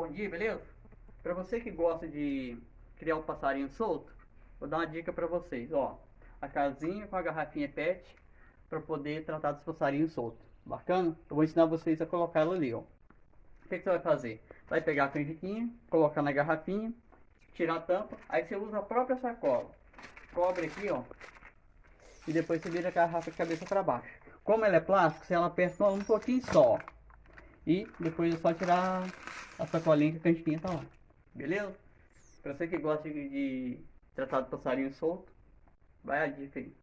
bom dia, beleza? Para você que gosta de criar um passarinho solto, vou dar uma dica para vocês, ó. A casinha com a garrafinha PET para poder tratar dos passarinhos soltos. Bacana? Eu vou ensinar vocês a colocar ela ali, ó. O que você vai fazer? Vai pegar a canjiquinha, colocar na garrafinha, tirar a tampa, aí você usa a própria sacola. Cobre aqui, ó. E depois você vira a garrafa de cabeça para baixo. Como ela é plástica, você ela aperta um pouquinho só. E depois é só tirar a sacolinha que a canjiquinha tá lá. Beleza? Pra você que gosta de tratar do passarinho solto, vai a dica aí.